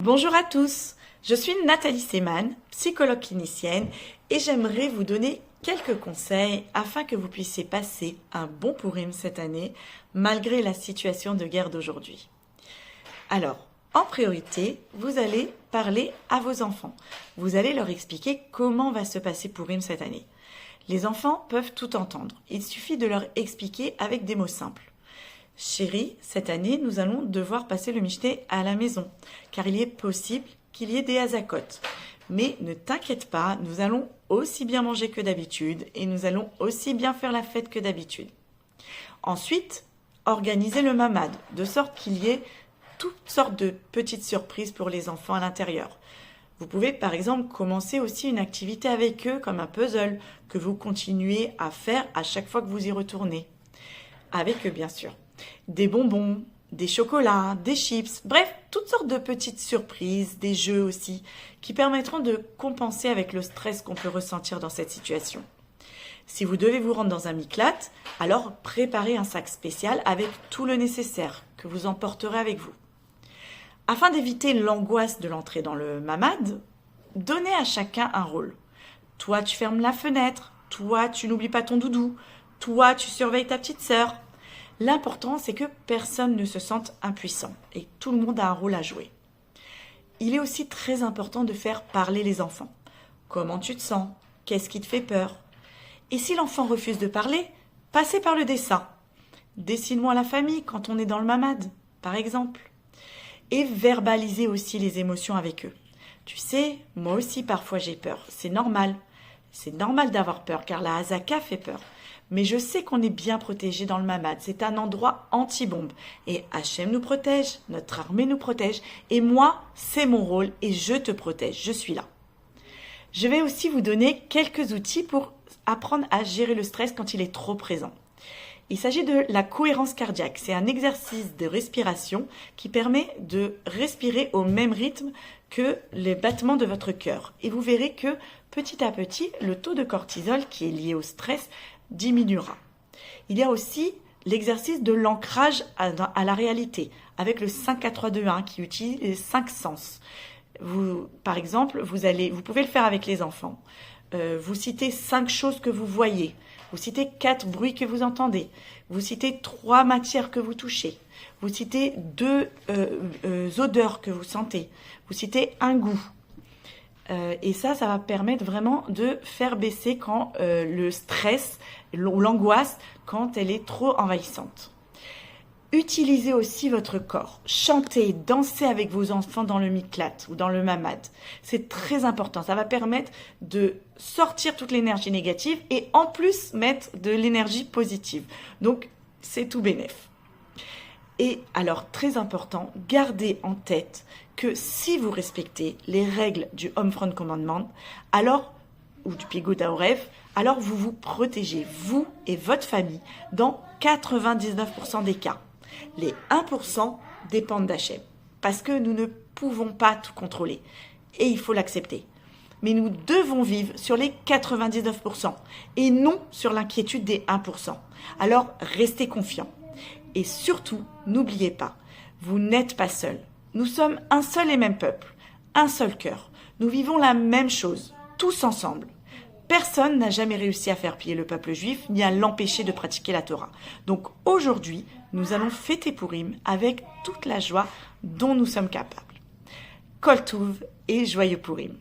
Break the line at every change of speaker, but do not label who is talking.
Bonjour à tous, je suis Nathalie Seman, psychologue clinicienne et j'aimerais vous donner quelques conseils afin que vous puissiez passer un bon Pourim cette année malgré la situation de guerre d'aujourd'hui. Alors, en priorité, vous allez parler à vos enfants. Vous allez leur expliquer comment va se passer Pourim cette année. Les enfants peuvent tout entendre, il suffit de leur expliquer avec des mots simples. Chérie, cette année, nous allons devoir passer le michté à la maison, car il est possible qu'il y ait des hazakotes. Mais ne t'inquiète pas, nous allons aussi bien manger que d'habitude et nous allons aussi bien faire la fête que d'habitude. Ensuite, organisez le mamad, de sorte qu'il y ait toutes sortes de petites surprises pour les enfants à l'intérieur. Vous pouvez par exemple commencer aussi une activité avec eux comme un puzzle que vous continuez à faire à chaque fois que vous y retournez. Avec eux bien sûr. Des bonbons, des chocolats, des chips, bref, toutes sortes de petites surprises, des jeux aussi, qui permettront de compenser avec le stress qu'on peut ressentir dans cette situation. Si vous devez vous rendre dans un miklat, alors préparez un sac spécial avec tout le nécessaire que vous emporterez avec vous. Afin d'éviter l'angoisse de l'entrée dans le mamad, donnez à chacun un rôle. Toi, tu fermes la fenêtre, toi, tu n'oublies pas ton doudou, toi, tu surveilles ta petite sœur. L'important, c'est que personne ne se sente impuissant et tout le monde a un rôle à jouer. Il est aussi très important de faire parler les enfants. Comment tu te sens? Qu'est-ce qui te fait peur? Et si l'enfant refuse de parler, passez par le dessin. Dessine-moi la famille quand on est dans le mamad, par exemple. Et verbalisez aussi les émotions avec eux. Tu sais, moi aussi parfois j'ai peur, c'est normal. C'est normal d'avoir peur car la hazaka fait peur. Mais je sais qu'on est bien protégé dans le mamad. C'est un endroit anti-bombe. Et Hachem nous protège, notre armée nous protège. Et moi, c'est mon rôle et je te protège. Je suis là. Je vais aussi vous donner quelques outils pour apprendre à gérer le stress quand il est trop présent. Il s'agit de la cohérence cardiaque. C'est un exercice de respiration qui permet de respirer au même rythme que les battements de votre cœur. Et vous verrez que petit à petit, le taux de cortisol qui est lié au stress diminuera. Il y a aussi l'exercice de l'ancrage à la réalité avec le 5-4-3-2-1 qui utilise les 5 sens. Par exemple, vous pouvez le faire avec les enfants. Vous citez 5 choses que vous voyez. Vous citez 4 bruits que vous entendez. Vous citez 3 matières que vous touchez. Vous citez 2 odeurs que vous sentez. Vous citez un goût. Et ça va permettre vraiment de faire baisser quand le stress ou l'angoisse, quand elle est trop envahissante. Utilisez aussi votre corps. Chantez, dansez avec vos enfants dans le miklat ou dans le mamad. C'est très important. Ça va permettre de sortir toute l'énergie négative et en plus mettre de l'énergie positive. Donc, c'est tout bénef. Et alors, très important, gardez en tête que si vous respectez les règles du Homefront Commandment, ou du Pigud HaOrev, alors vous vous protégez, vous et votre famille, dans 99% des cas. Les 1% dépendent d'Hachem, parce que nous ne pouvons pas tout contrôler, et il faut l'accepter. Mais nous devons vivre sur les 99%, et non sur l'inquiétude des 1%. Alors, restez confiants. Et surtout, n'oubliez pas, vous n'êtes pas seul. Nous sommes un seul et même peuple, un seul cœur. Nous vivons la même chose, tous ensemble. Personne n'a jamais réussi à faire plier le peuple juif ni à l'empêcher de pratiquer la Torah. Donc aujourd'hui, nous allons fêter Pourim avec toute la joie dont nous sommes capables. Kol Touv et joyeux Pourim.